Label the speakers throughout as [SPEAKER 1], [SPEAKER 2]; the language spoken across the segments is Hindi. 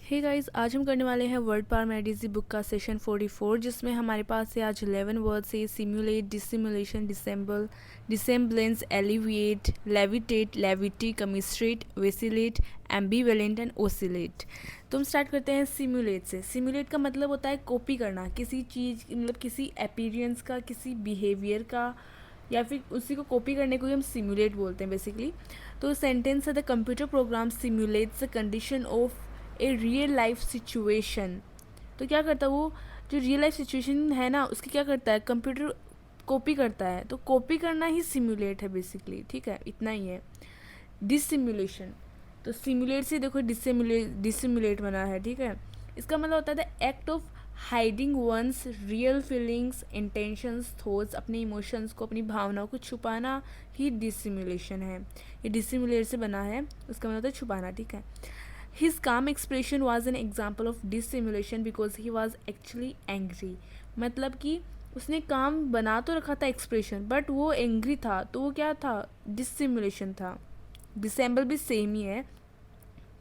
[SPEAKER 1] हे गाइस, आज हम करने वाले हैं वर्ड पावर मेडिसी बुक का सेशन 44, जिसमें हमारे पास है आज 11 वर्ड्स है। Simulate, dissimulation, dissemble, dissemblance, alleviate, levitate, levity, commiserate, vacillate, ambivalent and oscillate. तो हम स्टार्ट करते हैं सिम्युलेट से। सिम्युलेट का मतलब होता है कॉपी करना, किसी चीज़ मतलब किसी अपीयरेंस का, किसी बिहेवियर का, या फिर उसी को कॉपी करने को ही हम सिम्युलेट बोलते हैं बेसिकली। तो सेंटेंस है the computer program simulates the condition of a real life situation. तो क्या करता है वो, जो रियल लाइफ सिचुएशन है ना उसकी क्या करता है, कंप्यूटर कॉपी करता है। तो कॉपी करना ही सिम्युलेट है बेसिकली, ठीक है, इतना ही है। डिसिमुलेशन, तो सिम्युलेट से देखो डिसिमुलेट बना है, ठीक है। इसका मतलब होता है the act of hiding one's real feelings, intentions, thoughts, अपने इमोशंस को, अपनी भावनाओं को छुपाना ही डिसिमुलेशन है। ये डिसिमुलेट से बना है, उसका मतलब होता है छुपाना, ठीक है। His calm expression was an example of dissimulation because he was actually angry। मतलब कि उसने काम बना तो रखा था एक्सप्रेशन, बट वो एंग्री था, तो वो क्या था, डिसिमुलेशन था। डिसेंबल भी सेम ही है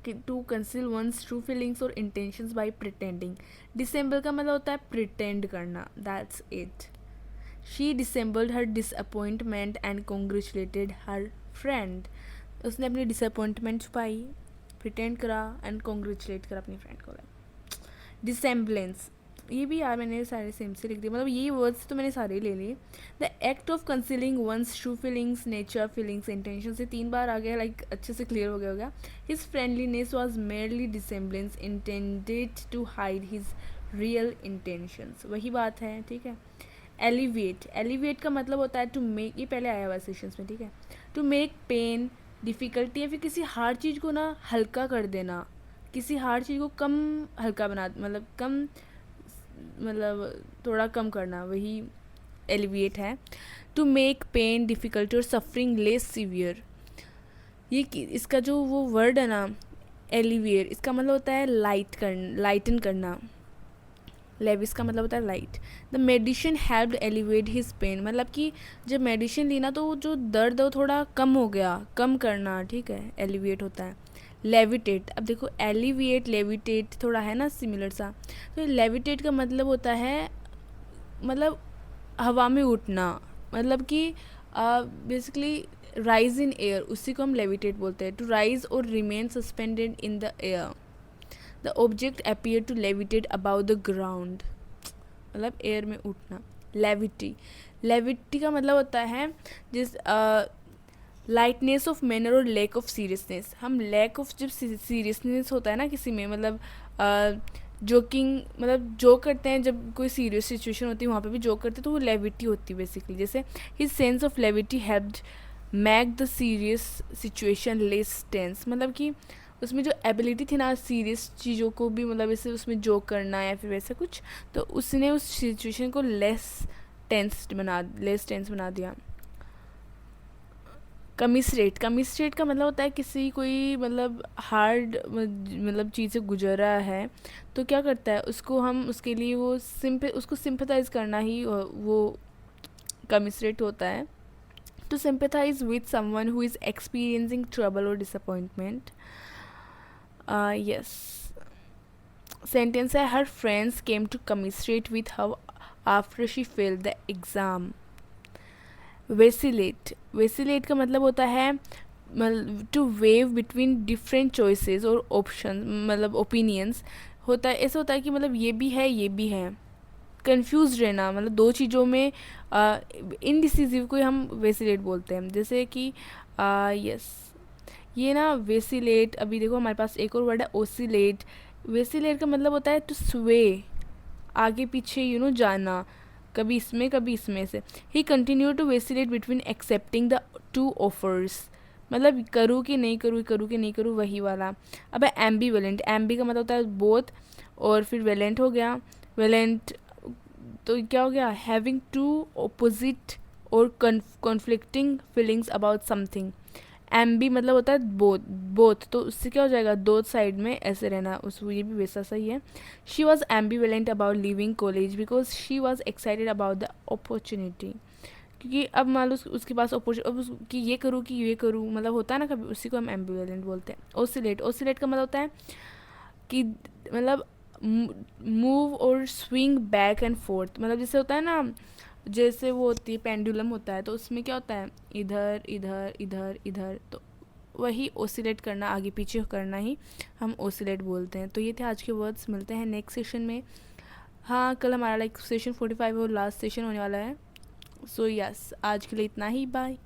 [SPEAKER 1] कि to conceal one's true feelings और इंटेंशंस बाय प्रिटेंडिंग। डिसेंबल का मतलब होता है प्रिटेंड करना, that's it. She dissembled her disappointment and congratulated her friend. उसने अपनी डिसअपॉइंटमेंट छुपाई, प्रिटेंड करा एंड कॉन्ग्रेचुलेट करा अपनी फ्रेंड को। डिसेम्बलेंस, ये भी यार मैंने सारे सेम से लिख दिए, मतलब ये वर्ड्स तो मैंने सारे ले लिए। The act of concealing one's true feelings, nature, feelings, intention से 3 बार आ गया, लाइक अच्छे से क्लियर हो गया। His friendliness was merely dissemblance intended to hide his real intentions, वही बात है, ठीक है। एलिविएट, एलिविएट का मतलब होता है टू मेक, ये पहले आया हुआ सेशंस में, ठीक है। टू मेक पेन, डिफ़िकल्टी या फिर किसी हार्ड चीज़ को ना हल्का कर देना, किसी हार्ड चीज़ को कम हल्का बना, मतलब कम, मतलब थोड़ा कम करना, वही एलिविएट है। टू मेक पेन, डिफ़िकल्टी और सफरिंग लेस सीवियर, ये इसका जो वो वर्ड है ना एलिविएट, इसका मतलब होता है लाइटन करना। लेविस का मतलब होता है light. The medicine helped elevate his pain, मतलब कि जब मेडिसिन ली ना तो जो दर्द है वो थोड़ा कम हो गया, कम करना, ठीक है, एलिवेट होता है। लेविटेट, अब देखो एलिविएट लेविटेट थोड़ा है ना सिमिलर सा। तो लेविटेट का मतलब होता है मतलब हवा में उठना, मतलब कि बेसिकली राइज इन एयर, उसी को हम लेविटेट बोलते हैं। टू राइज और remain suspended in the air, the object appear to levitate about the ground, मतलब एयर में उठना। लेविटी, लेविटी का मतलब होता है जिस लाइटनेस ऑफ मैनर और लैक ऑफ सीरियसनेस। हम लैक ऑफ, जब सीरियसनेस होता है ना किसी में, मतलब जोकिंग, मतलब जोक करते हैं, जब कोई सीरियस सिचुएशन होती है वहाँ पे भी जोक करते हैं, तो वो लेविटी होती है बेसिकली। जैसे his sense of levity helped make the serious situation less tense, मतलब कि उसमें जो एबिलिटी थी ना सीरियस चीज़ों को भी, मतलब ऐसे उसमें जोक करना या फिर वैसा कुछ, तो उसने उस सिचुएशन को लेस टेंस बना दिया। कमिसरेट, कमिसरेट का मतलब होता है किसी कोई मतलब हार्ड मतलब चीज़ से गुजर रहा है, तो क्या करता है उसको हम, उसके लिए वो उसको सिंपथाइज करना ही वो कमिसरेट होता है। To sympathise with someone who is experiencing trouble और डिसअपॉइंटमेंट। यस, सेंटेंस है her friends came to commiserate with her after she failed the exam. Vacillate, vacillate का मतलब होता है to waver between different choices और ऑप्शन, मतलब ओपिनियंस होता है। ऐसा होता है कि मतलब ये भी है ये भी है, कंफ्यूज रहना, मतलब दो चीज़ों में इनडिसिसिव को हम वेसिलेट बोलते हैं। जैसे कि यस, ये ना वेसिलेट, अभी देखो हमारे पास एक और वर्ड है ओसिलेट। वेसिलेट का मतलब होता है टू स्वे, आगे पीछे जाना, कभी इसमें कभी इसमें से। He continue to vacillate between accepting the two offers, मतलब करूँ कि नहीं करूँ, करूँ कि नहीं करूँ, वही वाला। अब है एम्बीवेलेंट, एम्बी का मतलब होता है बोथ, और फिर वेलेंट हो गया। वेलेंट तो क्या हो गया, हैविंग टू ऑपोजिट और conflicting feelings about something. Aamby मतलब होता है बोथ, बोथ तो उससे क्या हो जाएगा, दो साइड में ऐसे रहना, उस ये भी वैसा सही है। She was ambivalent about living college because she was excited about the opportunity, क्योंकि अब मान लो उसके पास अपॉर्चुनिटी, कि ये करूँ कि ये करूँ, मतलब होता है ना कभी, उसी को हम एम्बीवेलेंट बोलते हैं। ओसिलेट, ओसिलेट का मतलब होता है कि मतलब मूव और स्विंग बैक एंड फोर्थ, मतलब जैसे होता है ना, जैसे वो होती है पेंडुलम होता है, तो उसमें क्या होता है, इधर इधर इधर इधर, तो वही ओसिलेट करना, आगे पीछे करना ही हम ओसिलेट बोलते हैं। तो ये थे आज के वर्ड्स, मिलते हैं नेक्स्ट सेशन में। हाँ, कल हमारा लाइक सेशन 45 और लास्ट सेशन होने वाला है। सो यस, आज के लिए इतना ही, बाय।